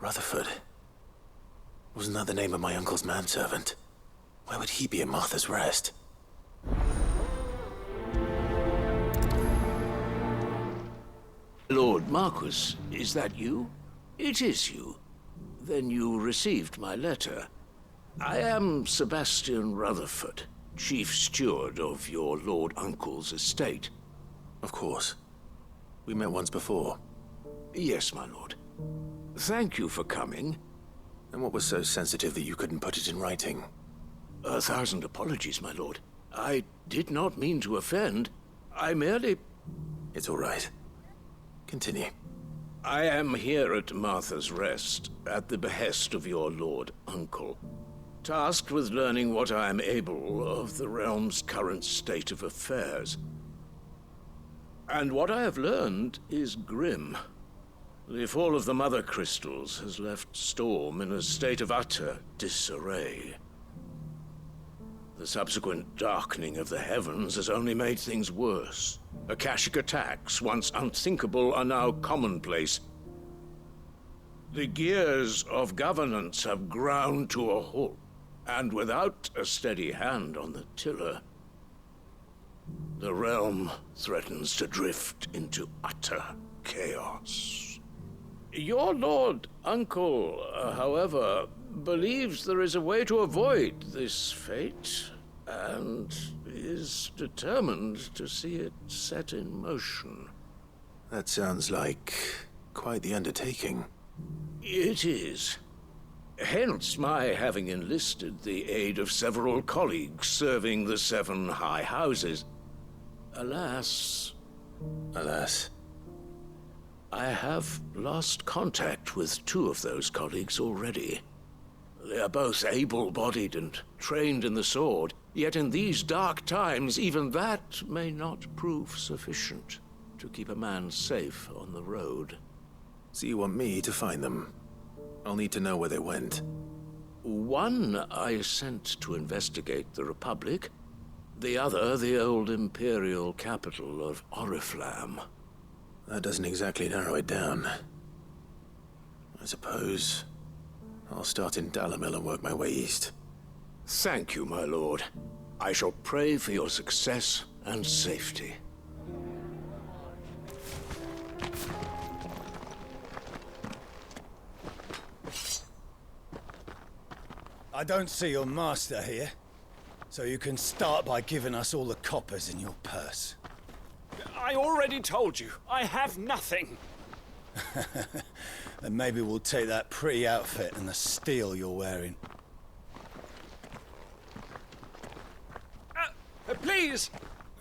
Rutherford. Wasn't that the name of my uncle's manservant? Why would he be at Martha's Rest? Lord Marquis, is that you? It is you. Then you received my letter. I am Sebastian Rutherford, Chief Steward of your Lord Uncle's estate. Of course. We met once before. Yes, my lord. Thank you for coming. And what was so sensitive that you couldn't put it in writing? 1,000 apologies, my lord. I did not mean to offend. I merely... It's all right. Continue. I am here at Martha's Rest, at the behest of your Lord Uncle, tasked with learning what I am able of the realm's current state of affairs. And what I have learned is grim. The fall of the Mother Crystals has left Storm in a state of utter disarray. The subsequent darkening of the heavens has only made things worse. Akashic attacks, once unthinkable, are now commonplace. The gears of governance have ground to a halt, and without a steady hand on the tiller, the realm threatens to drift into utter chaos. Your Lord Uncle, however, believes there is a way to avoid this fate, and is determined to see it set in motion. That sounds like quite the undertaking. It is. Hence my having enlisted the aid of several colleagues serving the 7 high houses. Alas, I have lost contact with 2 of those colleagues already. They are both able-bodied and trained in the sword, yet in these dark times, even that may not prove sufficient to keep a man safe on the road. So you want me to find them? I'll need to know where they went. One I sent to investigate the Republic, the other the old Imperial capital of Oriflamme. That doesn't exactly narrow it down. I suppose I'll start in Dalamil and work my way east. Thank you, my lord. I shall pray for your success and safety. I don't see your master here, so you can start by giving us all the coppers in your purse. I already told you, I have nothing. Then maybe we'll take that pretty outfit and the steel you're wearing. Please!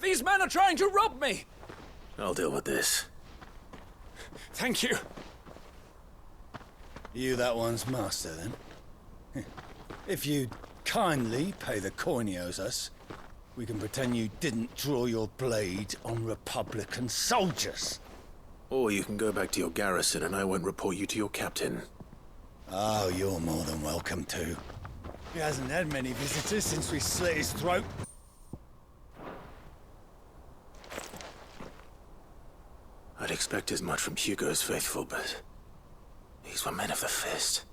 These men are trying to rob me! I'll deal with this. Thank you. You that one's master, then? If you'd kindly pay the coin he owes us, we can pretend you didn't draw your blade on Republican soldiers. Or you can go back to your garrison and I won't report you to your captain. Oh, you're more than welcome to. He hasn't had many visitors since we slit his throat. I'd expect as much from Hugo's faithful, but these were men of the fist.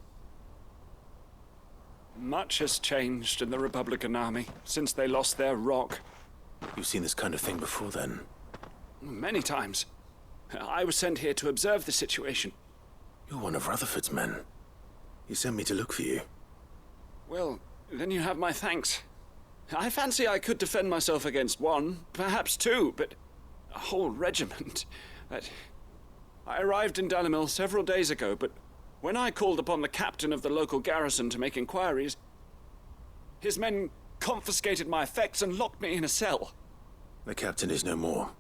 Much has changed in the Republican army since they lost their rock. You've seen this kind of thing before, then? Many times. I was sent here to observe the situation. You're one of Rutherford's men. He sent me to look for you. Well, then you have my thanks. I fancy I could defend myself against 1, perhaps 2, but a whole regiment. I arrived in Dalamil several days ago, but when I called upon the captain of the local garrison to make inquiries, his men confiscated my effects and locked me in a cell. The captain is no more,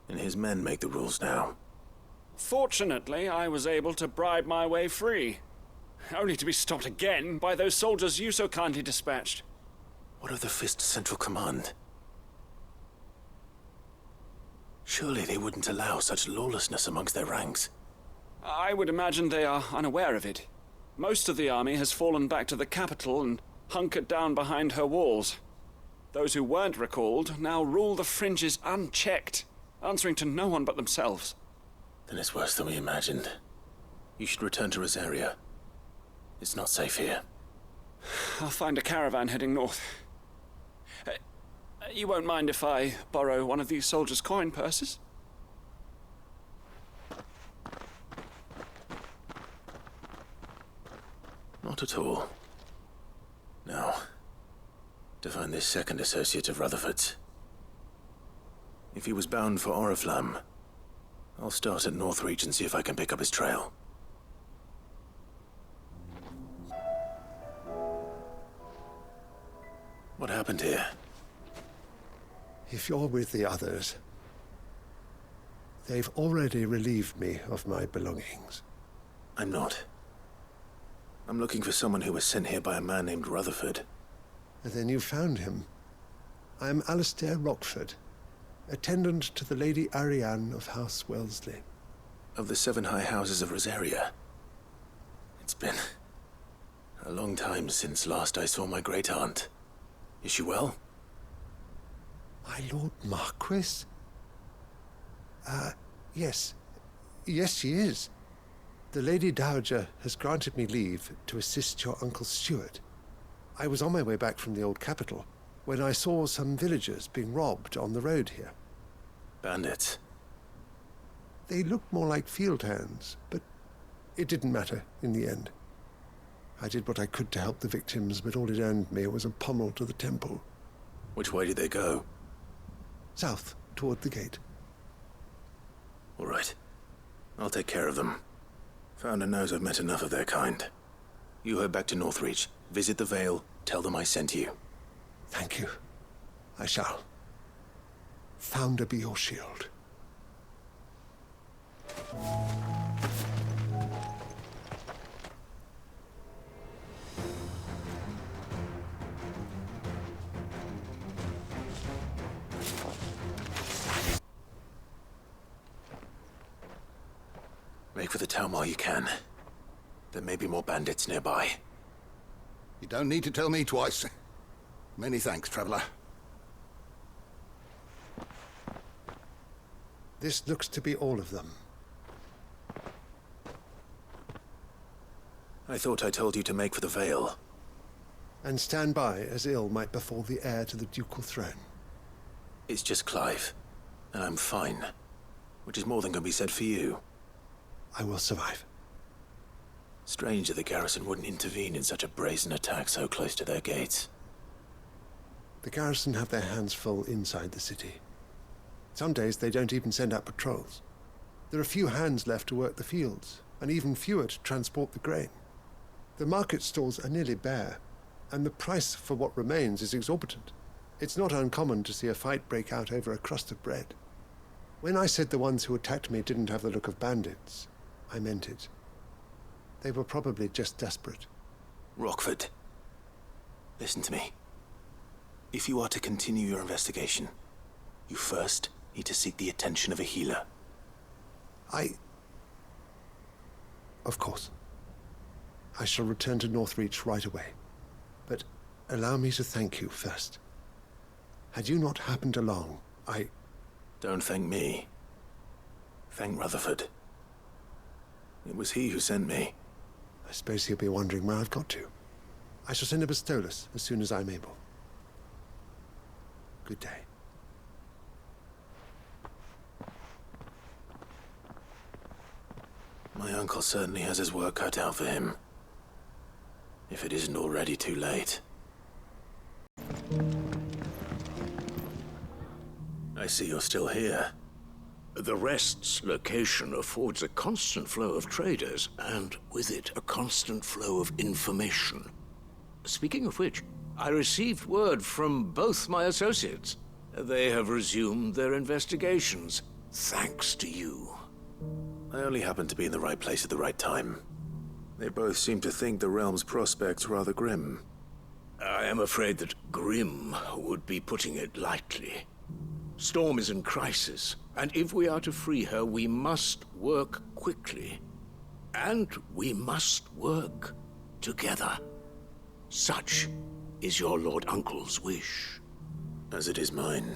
and his men make the rules now. Fortunately, I was able to bribe my way free, only to be stopped again by those soldiers you so kindly dispatched. What of the Fist's central command? Surely they wouldn't allow such lawlessness amongst their ranks. I would imagine they are unaware of it. Most of the army has fallen back to the capital and hunkered down behind her walls. Those who weren't recalled now rule the fringes unchecked, answering to no one but themselves. Then it's worse than we imagined. You should return to Rosaria. It's not safe here. I'll find a caravan heading north. You won't mind if I borrow one of these soldiers' coin purses? Not at all. Now, to find this second associate of Rutherford's. If he was bound for Oriflamme, I'll start at Northreach and see if I can pick up his trail. What happened here? If you're with the others, they've already relieved me of my belongings. I'm not. I'm looking for someone who was sent here by a man named Rutherford. And then you found him. I am Alistair Rockford, attendant to the Lady Ariane of House Wellesley. Of the 7 high houses of Rosaria. It's been a long time since last I saw my great-aunt. Is she well? My Lord Marquis? Yes. Yes, she is. The Lady Dowager has granted me leave to assist your Uncle Stuart. I was on my way back from the old capital when I saw some villagers being robbed on the road here. Bandits? They looked more like field hands, but it didn't matter in the end. I did what I could to help the victims, but all it earned me was a pommel to the temple. Which way did they go? South, toward the gate. All right. I'll take care of them. Founder knows I've met enough of their kind. You head back to Northreach, visit the Vale, tell them I sent you. Thank you. I shall. Founder be your shield. Make for the town while you can. There may be more bandits nearby. You don't need to tell me twice. Many thanks, traveler. This looks to be all of them. I thought I told you to make for the Vale. And stand by as ill might befall the heir to the ducal throne. It's just Clive, and I'm fine. Which is more than can be said for you. I will survive. Strange that the garrison wouldn't intervene in such a brazen attack so close to their gates. The garrison have their hands full inside the city. Some days they don't even send out patrols. There are few hands left to work the fields, and even fewer to transport the grain. The market stalls are nearly bare, and the price for what remains is exorbitant. It's not uncommon to see a fight break out over a crust of bread. When I said the ones who attacked me didn't have the look of bandits, I meant it. They were probably just desperate. Rockford, listen to me. If you are to continue your investigation, you first need to seek the attention of a healer. Of course. I shall return to Northreach right away. But allow me to thank you first. Had you not happened along, Don't thank me. Thank Rutherford. It was he who sent me. I suppose he'll be wondering where I've got to. I shall send a Bistolus as soon as I'm able. Good day. My uncle certainly has his work cut out for him. If it isn't already too late. I see you're still here. The Rest's location affords a constant flow of traders, and with it, a constant flow of information. Speaking of which, I received word from both my associates. They have resumed their investigations, thanks to you. I only happened to be in the right place at the right time. They both seem to think the realm's prospects rather grim. I am afraid that grim would be putting it lightly. Storm is in crisis, and if we are to free her, we must work quickly. And we must work together. Such is your Lord Uncle's wish. As it is mine.